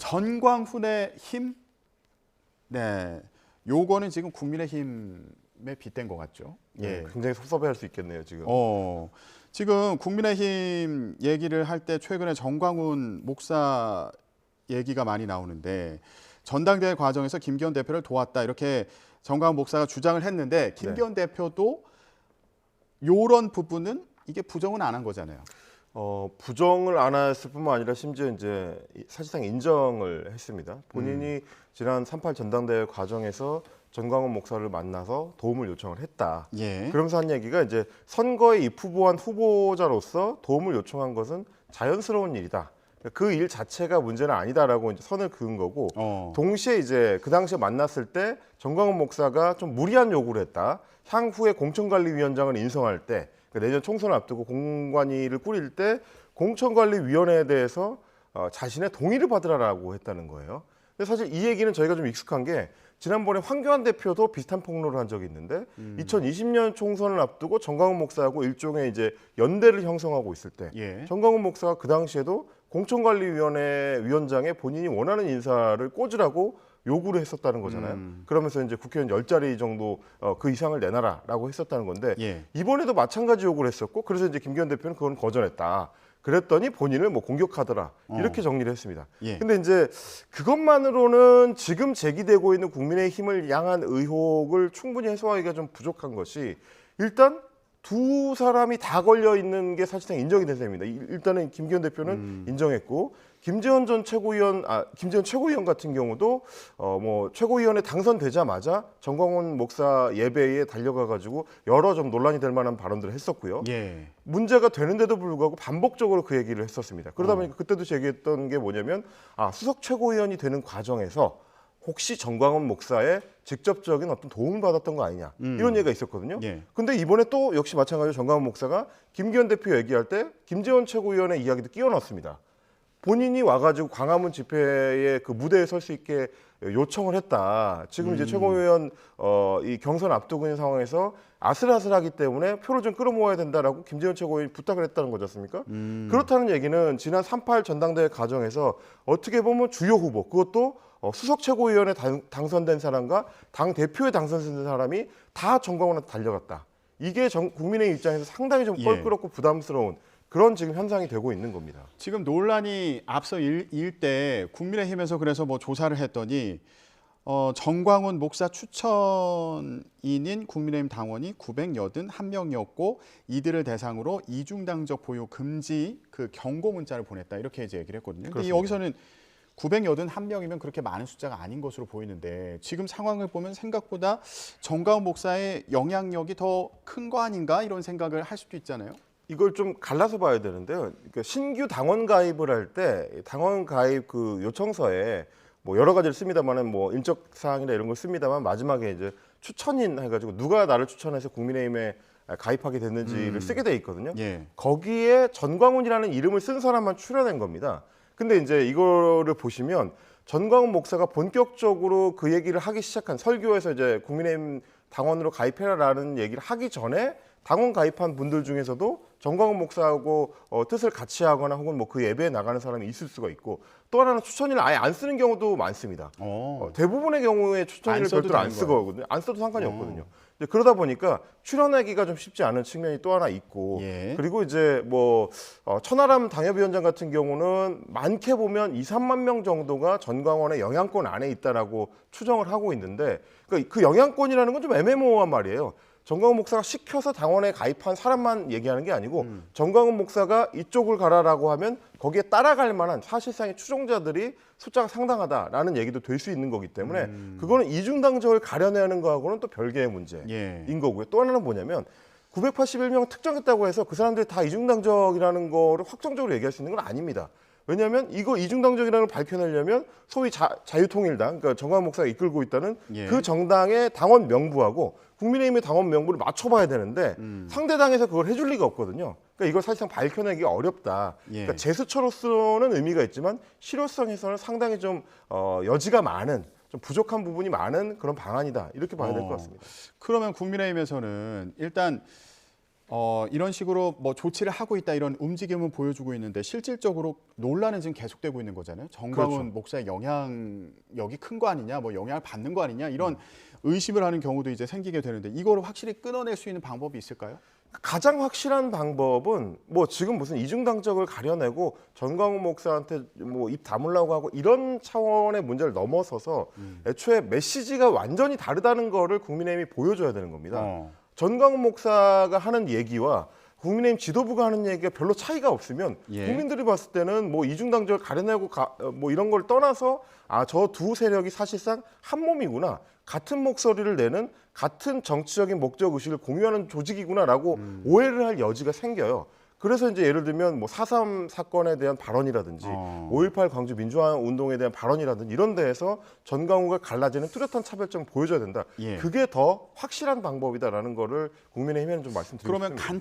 전광훈의 힘, 네, 요거는 지금 국민의힘에 빗댄 것 같죠. 예, 굉장히 섭섭해할 수 있겠네요 지금. 지금 국민의힘 얘기를 할 때 최근에 정광훈 목사 얘기가 많이 나오는데 전당대회 과정에서 김기현 대표를 도왔다 이렇게 정광훈 목사가 주장을 했는데 김기현 대표도 요런 부분은 이게 부정은 안 한 거잖아요. 부정을 안 했을 뿐만 아니라 심지어 이제 사실상 인정을 했습니다. 본인이 지난 3.8 전당대회 과정에서 전광훈 목사를 만나서 도움을 요청을 했다. 그러면서 한 얘기가 이제 선거에 입후보한 후보자로서 도움을 요청한 것은 자연스러운 일이다. 그 일 자체가 문제는 아니다라고 이제 선을 그은 거고, 동시에 이제 그 당시에 만났을 때 전광훈 목사가 좀 무리한 요구를 했다. 향후에 공천관리위원장을 인선할 때, 내년 총선을 앞두고 공관위를 꾸릴 때 공천관리위원회에 대해서 자신의 동의를 받으라고 했다는 거예요. 근데 사실 이 얘기는 저희가 좀 익숙한 게 지난번에 황교안 대표도 비슷한 폭로를 한 적이 있는데 2020년 총선을 앞두고 정광훈 목사하고 일종의 이제 연대를 형성하고 있을 때 정광훈 목사가 그 당시에도 공천관리위원회 위원장에 본인이 원하는 인사를 꽂으라고 요구를 했었다는 거잖아요. 그러면서 이제 국회의원 10자리 정도 그 이상을 내놔라라고 했었다는 건데 이번에도 마찬가지 요구를 했었고 그래서 이제 김기현 대표는 그건 거절했다. 그랬더니 본인을 뭐 공격하더라 이렇게 정리를 했습니다. 근데 이제 그것만으로는 지금 제기되고 있는 국민의힘을 향한 의혹을 충분히 해소하기가 좀 부족한 것이 일단 두 사람이 다 걸려 있는 게 사실상 인정이 된 셈입니다. 일단은 김기현 대표는 인정했고 김재원 최고위원 같은 경우도 뭐 최고위원에 당선되자마자 정광훈 목사 예배에 달려가 가지고 여러 좀 논란이 될 만한 발언들을 했었고요. 문제가 되는데도 불구하고 반복적으로 그 얘기를 했었습니다. 그러다 보니까 그때도 제기했던 게 뭐냐면 수석 최고위원이 되는 과정에서 혹시 정광훈 목사의 직접적인 어떤 도움을 받았던 거 아니냐 이런 얘기가 있었거든요. 근데 이번에 또 역시 마찬가지로 정광훈 목사가 김기현 대표 얘기할 때 김재원 최고위원의 이야기도 끼워 넣었습니다. 본인이 와가지고 광화문 집회의 그 무대에 설 수 있게 요청을 했다. 지금 이제 최고위원 이 경선 앞두고 있는 상황에서 아슬아슬하기 때문에 표를 좀 끌어모아야 된다라고 김재원 최고위원이 부탁을 했다는 거지 않습니까? 그렇다는 얘기는 지난 3.8 전당대회 과정에서 어떻게 보면 주요 후보 그것도 수석 최고위원에 당선된 사람과 당 대표에 당선된 사람이 다 정광훈한테 달려갔다. 이게 국민의 입장에서 상당히 좀 껄끄럽고 부담스러운 그런 지금 현상이 되고 있는 겁니다. 지금 논란이 앞서 일 때 국민의힘에서 그래서 뭐 조사를 했더니 정광훈 목사 추천인인 국민의힘 당원이 981명이었고 이들을 대상으로 이중당적 보유 금지 그 경고 문자를 보냈다 이렇게 이제 얘기를 했거든요. 근데 여기서는 981명이면 그렇게 많은 숫자가 아닌 것으로 보이는데 지금 상황을 보면 생각보다 정광훈 목사의 영향력이 더 큰 거 아닌가 이런 생각을 할 수도 있잖아요. 이걸 좀 갈라서 봐야 되는데요. 그러니까 신규 당원 가입을 할 때 당원 가입 그 요청서에 뭐 여러 가지를 씁니다만은 뭐 인적 사항이나 이런 걸 씁니다만 마지막에 이제 추천인 해가지고 누가 나를 추천해서 국민의힘에 가입하게 됐는지를 쓰게 돼 있거든요. 거기에 전광훈이라는 이름을 쓴 사람만 출연한 겁니다. 근데 이제 이거를 보시면 전광훈 목사가 본격적으로 그 얘기를 하기 시작한 설교에서 이제 국민의힘 당원으로 가입해라라는 얘기를 하기 전에 당원 가입한 분들 중에서도 정광훈 목사하고 뜻을 같이 하거나 혹은 뭐 그 예배에 나가는 사람이 있을 수가 있고 또 하나는 추천인을 아예 안 쓰는 경우도 많습니다. 대부분의 경우에 추천인을 별도로 안 쓰거든요. 안 써도 상관이 없거든요. 그러다 보니까 출연하기가 좀 쉽지 않은 측면이 또 하나 있고 그리고 이제 뭐 천하람 당협위원장 같은 경우는 많게 보면 2, 3만 명 정도가 전광훈의 영향권 안에 있다라고 추정을 하고 있는데 그 영향권이라는 건 좀 애매모호한 말이에요. 정광훈 목사가 시켜서 당원에 가입한 사람만 얘기하는 게 아니고 정광훈 목사가 이쪽을 가라라고 하면 거기에 따라갈 만한 사실상의 추종자들이 숫자가 상당하다라는 얘기도 될 수 있는 거기 때문에 그거는 이중당적을 가려내는 거하고는 또 별개의 문제인 거고요. 또 하나는 뭐냐면 981명 특정했다고 해서 그 사람들이 다 이중당적이라는 거를 확정적으로 얘기할 수 있는 건 아닙니다. 왜냐하면 이거 이중당적이라는 걸 밝혀내려면 소위 자유통일당, 그러니까 정광훈 목사가 이끌고 있다는 그 정당의 당원 명부하고 국민의힘의 당원 명부를 맞춰봐야 되는데 상대당에서 그걸 해줄 리가 없거든요. 그러니까 이걸 사실상 밝혀내기 어렵다. 그러니까 제스처로서는 의미가 있지만 실효성에서는 상당히 좀 여지가 많은, 좀 부족한 부분이 많은 그런 방안이다. 이렇게 봐야 될 것 같습니다. 그러면 국민의힘에서는 일단 이런 식으로 뭐 조치를 하고 있다 이런 움직임은 보여주고 있는데 실질적으로 논란은 지금 계속되고 있는 거잖아요. 정광훈 그렇죠. 목사의 영향력이 큰 거 아니냐, 뭐 영향을 받는 거 아니냐 이런 의심을 하는 경우도 이제 생기게 되는데 이거를 확실히 끊어낼 수 있는 방법이 있을까요? 가장 확실한 방법은 뭐 지금 무슨 이중당적을 가려내고 전광훈 목사한테 뭐 입 다물라고 하고 이런 차원의 문제를 넘어서서 애초에 메시지가 완전히 다르다는 거를 국민의힘이 보여줘야 되는 겁니다. 전광훈 목사가 하는 얘기와 국민의힘 지도부가 하는 얘기가 별로 차이가 없으면 예. 국민들이 봤을 때는 뭐 이중당적을 가려내고 뭐 이런 걸 떠나서 저 두 세력이 사실상 한 몸이구나. 같은 목소리를 내는 같은 정치적인 목적 의식을 공유하는 조직이구나라고 오해를 할 여지가 생겨요. 그래서 이제 예를 들면 뭐 4.3 사건에 대한 발언이라든지 5.18 광주 민주화 운동에 대한 발언이라든지 이런 데에서 전광훈과 갈라지는 뚜렷한 차별점을 보여줘야 된다. 예. 그게 더 확실한 방법이다라는 거를 국민의힘에는 좀 말씀드리고 그러면 싶습니다.